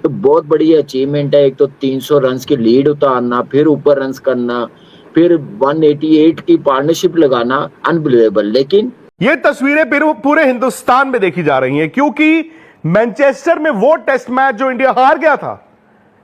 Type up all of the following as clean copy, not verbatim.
तो बहुत बड़ी अचीवमेंट है। एक तो 300 रन्स की लीड उतारना, फिर ऊपर रन्स करना, फिर 188 की पार्टनरशिप लगाना, अनबिलीवेबल। लेकिन ये तस्वीरें पूरे हिंदुस्तान में देखी जा रही हैं क्योंकि मैनचेस्टर में वो टेस्ट मैच जो इंडिया हार गया था,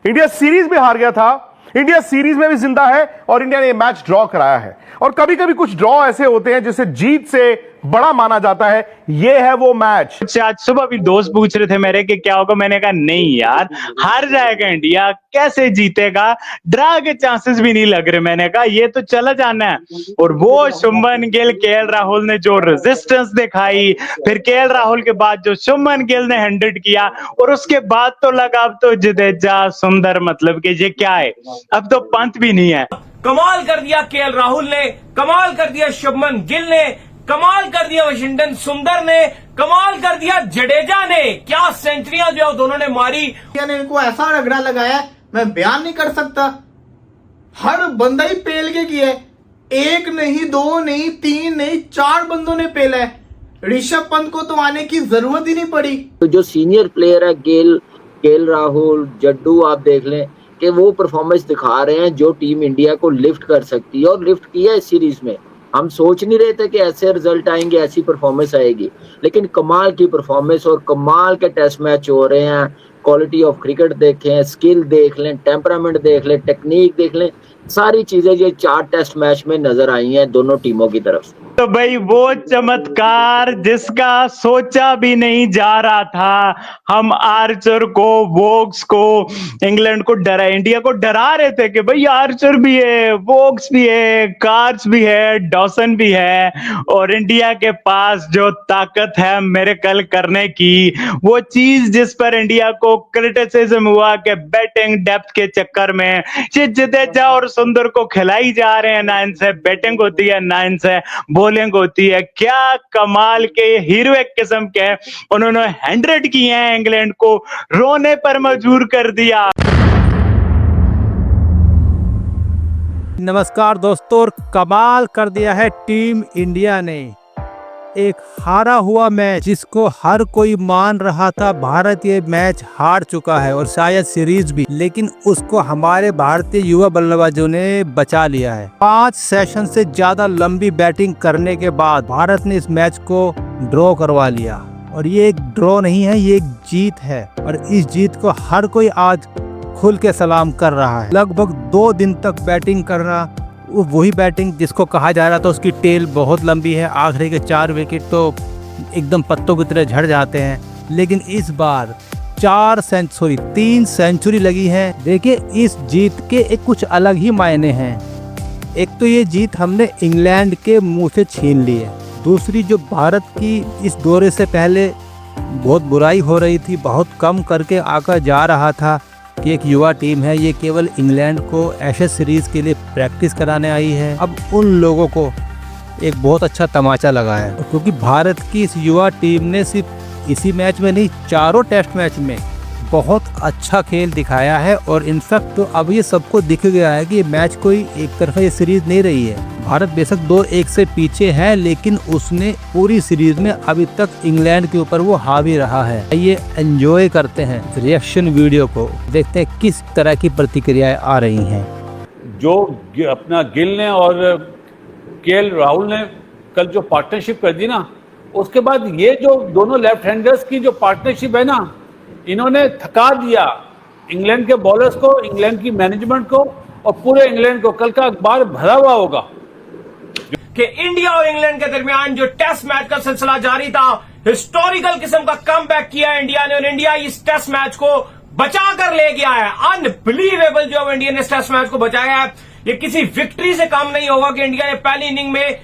इंडिया सीरीज में हार गया था, इंडिया सीरीज में भी जिंदा है और इंडिया ने ये मैच ड्रॉ कराया है। और कभी कभी कुछ ड्रॉ ऐसे होते हैं जिसे जीत से बड़ा माना जाता है। ये है वो मैच। आज सुबह भी दोस्त पूछ रहे थे मेरे कि क्या होगा, मैंने कहा नहीं यार, हार जाएगा इंडिया, कैसे जीतेगा, ड्रा के चांसेस भी नहीं लग रहे। मैंने कहा ये तो चला जाना है। और वो शुभमन गिल, केएल राहुल ने जो रेजिस्टेंस दिखाई, फिर केएल राहुल के बाद जो शुभमन गिल ने 100 किया, और उसके बाद तो लगा अब तो जडेजा सुंदर, मतलब कि ये क्या है, अब तो पंत भी नहीं है। कमाल कर दिया केएल राहुल ने, कमाल कर दिया शुभमन गिल ने, कमाल कर दिया वाशिंगटन सुंदर ने, कमाल कर दिया जडेजा ने। क्या सेंचुरियां जो दोनों ने मारी। ने इनको ऐसा रगड़ा लगाया मैं बयान नहीं कर सकता। हर बंदा ही पेल के किया है, एक नहीं, दो नहीं, तीन नहीं, 4 बंदों ने पेला है। ऋषभ पंत को तो आने की जरूरत ही नहीं पड़ी। तो जो सीनियर प्लेयर है केएल राहुल, जड्डू, आप देख लें कि वो परफॉर्मेंस दिखा रहे हैं जो टीम इंडिया को लिफ्ट कर सकती है, और लिफ्ट किया इस सीरीज में। हम सोच नहीं रहे थे कि ऐसे रिजल्ट आएंगे, ऐसी परफॉर्मेंस आएगी, लेकिन कमाल की परफॉर्मेंस और कमाल के टेस्ट मैच हो रहे हैं। क्वालिटी ऑफ क्रिकेट देखें, स्किल देख लें, टेम्परामेंट देख लें, टेक्निक देख लें, सारी चीजें ये 4 टेस्ट मैच में नजर आई हैं दोनों टीमों की तरफ से। तो भाई वो चमत्कार जिसका सोचा भी नहीं जा रहा था, हम आर्चर को, वोक्स को, इंग्लैंड को इंडिया को डरा रहे थे कि भाई आर्चर भी है, वोक्स भी है, कार्च भी है, डॉसन भी है, और इंडिया के पास जो ताकत है मिरेकल करने की, वो चीज जिस पर इंडिया को क्रिटिसिज्म हुआ कि बैटिंग डेप्थ के चक्कर में ये जडेजा और सुंदर को खिलाई जा रहे हैं, ना इनसे बैटिंग होती है ना इनसे बॉलिंग होती है। क्या कमाल के हीरोइक किस्म के उन्होंने 100 किए हैं, इंग्लैंड को रोने पर मजबूर कर दिया। नमस्कार दोस्तों, और कमाल कर दिया है टीम इंडिया ने। एक हारा हुआ मैच जिसको हर कोई मान रहा था भारत ये मैच हार चुका है और शायद सीरीज भी, लेकिन उसको हमारे भारतीय युवा बल्लेबाजों ने बचा लिया है। 5 सेशन से ज्यादा लंबी बैटिंग करने के बाद भारत ने इस मैच को ड्रॉ करवा लिया, और ये एक ड्रॉ नहीं है, ये एक जीत है, और इस जीत को हर कोई आज खुल के सलाम कर रहा है। लगभग 2 दिन तक बैटिंग करना, वही बैटिंग जिसको कहा जा रहा था उसकी टेल बहुत लंबी है, आखिरी के 4 विकेट तो एकदम पत्तों की तरह झड़ जाते हैं, लेकिन इस बार 3 सेंचुरी लगी है। देखिए इस जीत के एक कुछ अलग ही मायने हैं। एक तो ये जीत हमने इंग्लैंड के मुंह से छीन ली है, दूसरी जो भारत की इस दौरे से पहले बहुत बुराई हो रही थी, बहुत कम करके आकर जा रहा था कि एक युवा टीम है, ये केवल इंग्लैंड को एशेज सीरीज के लिए प्रैक्टिस कराने आई है। अब उन लोगों को एक बहुत अच्छा तमाचा लगा है, क्योंकि भारत की इस युवा टीम ने सिर्फ इसी मैच में नहीं, 4 टेस्ट मैच में बहुत अच्छा खेल दिखाया है। और इनफैक्ट तो अब ये सबको दिख गया है कि ये मैच कोई एक तरफा ये सीरीज नहीं रही है। भारत बेशक 2-1 से पीछे है, लेकिन उसने पूरी सीरीज में अभी तक इंग्लैंड के ऊपर वो हावी रहा है। ये एंजॉय करते हैं रिएक्शन वीडियो को, देखते हैं किस तरह की प्रतिक्रियाएं आ रही हैं। जो अपना गिल ने और केएल राहुल ने कल जो पार्टनरशिप कर दी ना, उसके बाद ये जो दोनों लेफ्ट हैंडर्स की जो पार्टनरशिप है ना, इन्होंने थका दिया इंग्लैंड के बॉलर्स को, इंग्लैंड की मैनेजमेंट को और पूरे इंग्लैंड को। कल का अखबार भरा हुआ होगा कि इंडिया और इंग्लैंड के दरमियान जो टेस्ट मैच का सिलसिला जारी था, हिस्टोरिकल किस्म का कमबैक किया इंडिया ने, और इंडिया इस टेस्ट मैच को बचा कर ले गया है। अनबिलीवेबल जो अब इंडिया ने इस टेस्ट मैच को बचाया है, ये किसी विक्ट्री से कम नहीं होगा कि इंडिया ने पहली इनिंग में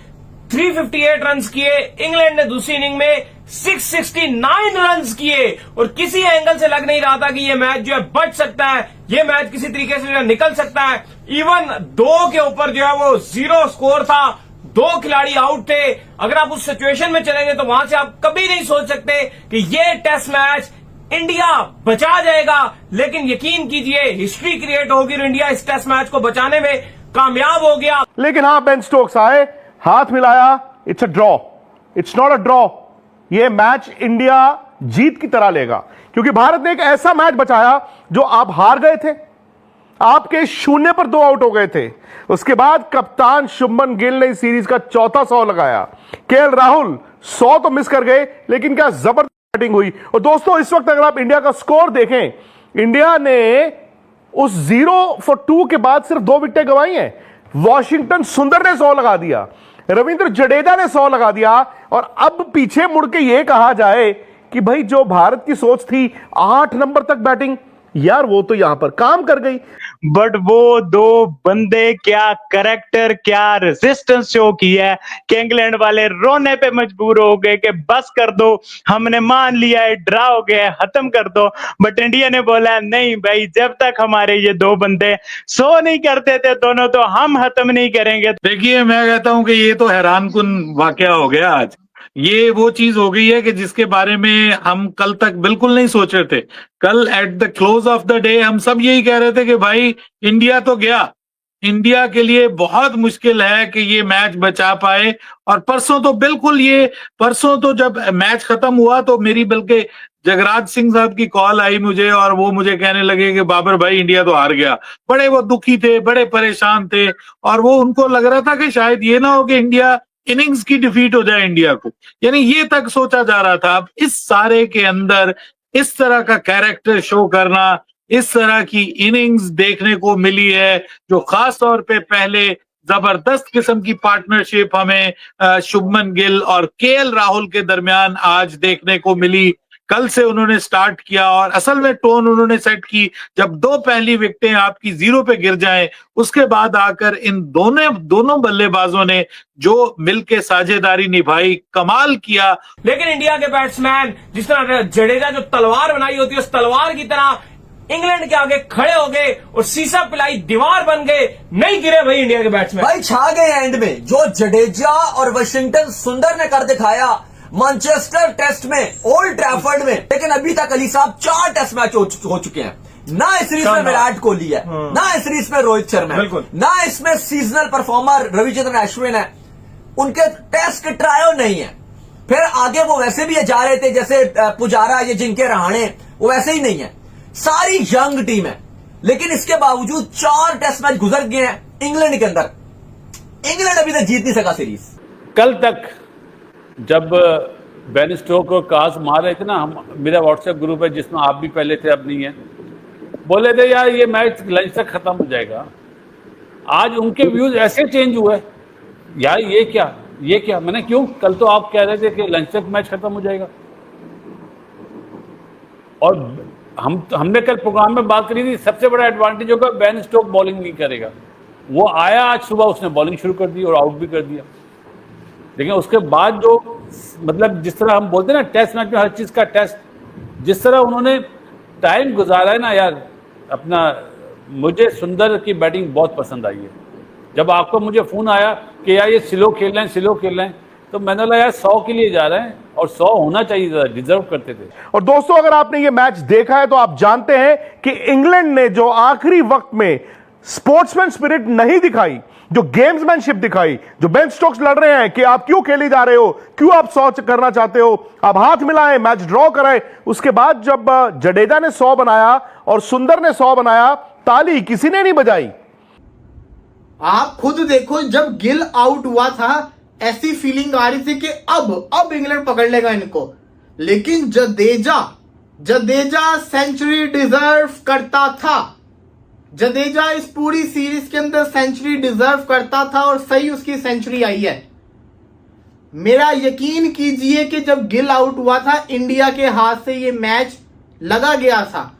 358 रन किए, इंग्लैंड ने दूसरी इनिंग में 669 रन किए, और किसी एंगल से लग नहीं रहा था कि ये मैच जो है बच सकता है, ये मैच किसी तरीके से जो है निकल सकता है। इवन 2 के ऊपर जो है वो 0 स्कोर था, 2 खिलाड़ी आउट थे। अगर आप उस सिचुएशन में चलेंगे तो वहां से आप कभी नहीं सोच सकते कि ये टेस्ट मैच इंडिया बचा जाएगा, लेकिन यकीन कीजिए हिस्ट्री क्रिएट होगी और इंडिया इस टेस्ट मैच को बचाने में कामयाब हो गया। लेकिन हाँ, बेन स्टोक्स आए, हाथ मिलाया, it's a draw, it's not a draw. ये मैच इंडिया जीत की तरह लेगा, क्योंकि भारत ने एक ऐसा मैच बचाया जो आप हार गए थे, आपके 0 पर 2 आउट हो गए थे। उसके बाद कप्तान शुभमन गिल ने इस सीरीज का चौथा 100 लगाया। केएल राहुल 100 तो मिस कर गए, लेकिन क्या जबरदस्त बैटिंग हुई। और दोस्तों इस वक्त अगर आप इंडिया का स्कोर देखें, इंडिया ने उस 0 for 2 के बाद सिर्फ 2 विकेटें गंवाई हैं। वॉशिंगटन सुंदर ने 100 लगा दिया, रविंद्र जडेजा ने 100 लगा दिया, और अब पीछे मुड़ के यह कहा जाए कि भाई जो भारत की सोच थी 8 नंबर तक बैटिंग, यार वो तो यहां पर काम कर गई। बट वो 2 बंदे क्या करेक्टर, क्या रेजिस्टेंस शो की है कि इंग्लैंड वाले रोने पे मजबूर हो गए कि बस कर दो, हमने मान लिया है, ड्रा हो गया है, खत्म कर दो। बट इंडिया ने बोला नहीं भाई, जब तक हमारे ये 2 बंदे 100 नहीं करते थे दोनों, तो हम खत्म नहीं करेंगे। देखिए, मैं कहता हूं कि ये तो हैरानकुन वाकया हो गया आज। ये वो चीज हो गई है कि जिसके बारे में हम कल तक बिल्कुल नहीं सोच रहे थे। कल at the close of the day हम सब यही कह रहे थे कि भाई इंडिया तो गया, इंडिया के लिए बहुत मुश्किल है कि ये मैच बचा पाए। और परसों तो जब मैच खत्म हुआ तो मेरी बल्कि जगराज सिंह साहब की कॉल आई मुझे, और वो मुझे कहने लगे कि बाबर भाई इंडिया तो हार गया। बड़े वो दुखी थे, बड़े परेशान थे, और वो उनको लग रहा था कि शायद ये ना हो कि इंडिया इनिंग्स की डिफीट हो जाए इंडिया को, यानी ये तक सोचा जा रहा था। अब इस सारे के अंदर इस तरह का कैरेक्टर शो करना, इस तरह की इनिंग्स देखने को मिली है, जो खास तौर पे पहले जबरदस्त किस्म की पार्टनरशिप हमें शुभमन गिल और केएल राहुल के दरमियान आज देखने को मिली। कल से उन्होंने स्टार्ट किया और असल में टोन उन्होंने सेट की। जब 2 पहली विकेटें आपकी 0 पे गिर जाएं, उसके बाद आकर इन दोनों बल्लेबाजों ने जो मिलके साझेदारी निभाई, कमाल किया। लेकिन इंडिया के बैट्समैन, जिस तरह जडेजा जो तलवार बनाई होती है, उस तलवार की तरह इंग्लैंड के आगे खड़े हो गए और सीसा पिलाई दीवार बन गए। नहीं गिरे भाई इंडिया के बैट्समैन, भाई छा गए एंड में। जो जडेजा और वाशिंगटन सुंदर ने कर दिखाया मैनचेस्टर टेस्ट में, ओल्ड ट्रैफर्ड में। लेकिन अभी तक अली साहब 4 टेस्ट मैच हो चुके हैं। ना इस सीरीज में विराट कोहली है, ना इस सीरीज में रोहित शर्मा है, ना इसमें सीजनल परफॉर्मर रविचंद्रन अश्विन है। उनके टेस्ट के ट्रायल नहीं है। फिर आगे वो वैसे भी जा रहे थे, जैसे पुजारा, ये जिनके रहाणे, वो वैसे ही नहीं है। सारी यंग टीम है, लेकिन इसके बावजूद 4 टेस्ट मैच गुजर गए हैं इंग्लैंड के अंदर। इंग्लैंड अभी तक जीत नहीं सका सीरीज। कल तक जब बेन स्टोक और काज मार रहे थे ना, मेरा व्हाट्सएप ग्रुप है जिसमें आप भी पहले थे, अब नहीं है, बोले थे यार ये मैच लंच तक खत्म हो जाएगा। आज उनके व्यूज ऐसे चेंज हुए, यार ये क्या मैंने क्यों, कल तो आप कह रहे थे कि लंच तक मैच खत्म हो जाएगा। और हमने कल प्रोग्राम में बात करी थी, सबसे बड़ा एडवांटेज होगा बेन स्टोक बॉलिंग नहीं करेगा। वो आया आज सुबह, उसने बॉलिंग शुरू कर दी और आउट भी कर दिया। लेकिन उसके बाद जो मतलब जिस तरह हम बोलते हैं ना टेस्ट मैच में हर चीज का टेस्ट, जिस तरह उन्होंने टाइम गुजारा है ना यार अपना, मुझे सुंदर की बैटिंग बहुत पसंद आई है। जब आपको मुझे फोन आया कि यार ये स्लो खेल रहे हैं, तो मैंने बोला यार 100 के लिए जा रहे हैं और 100 होना चाहिए, डिजर्व करते थे। और दोस्तों अगर आपने ये मैच देखा है तो आप जानते हैं कि इंग्लैंड ने जो आखिरी वक्त में स्पोर्ट्समैन स्पिरिट नहीं दिखाई, जो गेम्समैनशिप दिखाई, जो बेन स्टोक्स लड़ रहे हैं कि आप क्यों खेले जा रहे हो, क्यों आप 100 करना चाहते हो, आप हाथ मिलाएं, मैच ड्रॉ कराएं। उसके बाद जब जडेजा ने 100 बनाया और सुंदर ने 100 बनाया, ताली किसी ने नहीं बजाई। आप खुद देखो, जब गिल आउट हुआ था ऐसी फीलिंग आ रही थी कि अब इंग्लैंड पकड़ लेगा इनको। लेकिन जडेजा सेंचुरी डिजर्व करता था। जडेजा इस पूरी सीरीज के अंदर सेंचुरी डिजर्व करता था और सही उसकी सेंचुरी आई है। मेरा यकीन कीजिए कि जब गिल आउट हुआ था, इंडिया के हाथ से ये मैच लगा गया था।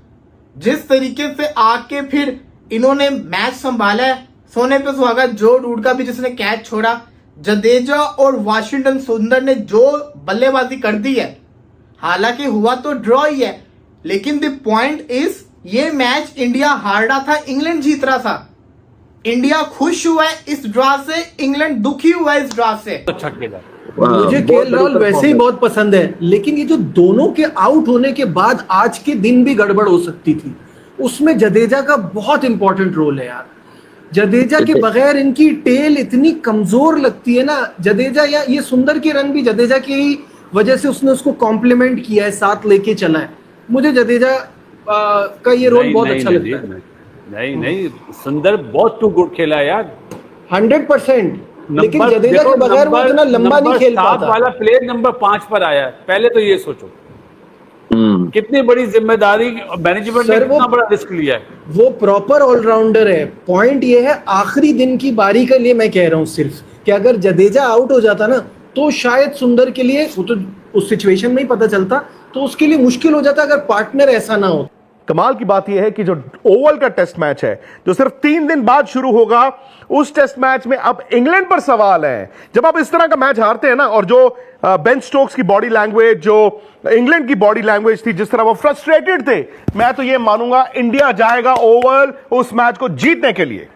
जिस तरीके से आके फिर इन्होंने मैच संभाला है, सोने पे सुहागा, जो डूड का भी जिसने कैच छोड़ा, जडेजा और वाशिंगटन सुंदर ने जो बल्लेबाजी कर दी है। हालांकि हुआ तो ड्रॉ ही है, लेकिन द पॉइंट इज ये मैच इंडिया हार रहा था, इंग्लैंड जीत रहा था। इंडिया खुश हुआ है इस ड्रॉ से, इंग्लैंड दुखी हुआ है इस ड्रॉ से। मुझे केएल राहुल वैसे ही बहुत पसंद है, लेकिन ये जो दोनों के आउट होने के बाद आज के दिन भी गड़बड़ हो सकती थी, उसमें जडेजा का बहुत इंपॉर्टेंट रोल है यार। जडेजा के बगैर इनकी टेल इतनी कमजोर लगती है ना। जडेजा या ये सुंदर के रन भी जडेजा के ही वजह से उसने उसको कॉम्प्लीमेंट किया है, साथ लेके चला है। मुझे जडेजा का ये रोल बहुत अच्छा लगता है। नहीं, सुंदर बहुत टू गुड खेला यार, 100%। लेकिन जडेजा के बगैर वो इतना लंबा नहीं खेल पाता। वाला प्लेयर नंबर 5 पर आया है, पहले तो ये सोचो कितनी बड़ी जिम्मेदारी मैनेजमेंट ने कितना बड़ा रिस्क लिया है। वो प्रॉपर ऑलराउंडर है। पॉइंट ये है आखिरी दिन की बारी के लिए मैं कह रहा हूँ सिर्फ कि अगर जडेजा आउट हो जाता ना तो शायद सुंदर के लिए, वो तो उस सिचुएशन में ही पता चलता, तो उसके लिए मुश्किल हो जाता अगर पार्टनर ऐसा ना हो। कमाल की बात यह है कि जो ओवल का टेस्ट मैच है जो सिर्फ 3 दिन बाद शुरू होगा, उस टेस्ट मैच में अब इंग्लैंड पर सवाल है। जब आप इस तरह का मैच हारते हैं ना, और जो बेन स्टोक्स की बॉडी लैंग्वेज, जो इंग्लैंड की बॉडी लैंग्वेज थी, जिस तरह वो फ्रस्ट्रेटेड थे, मैं तो ये मानूंगा इंडिया जाएगा ओवल उस मैच को जीतने के लिए।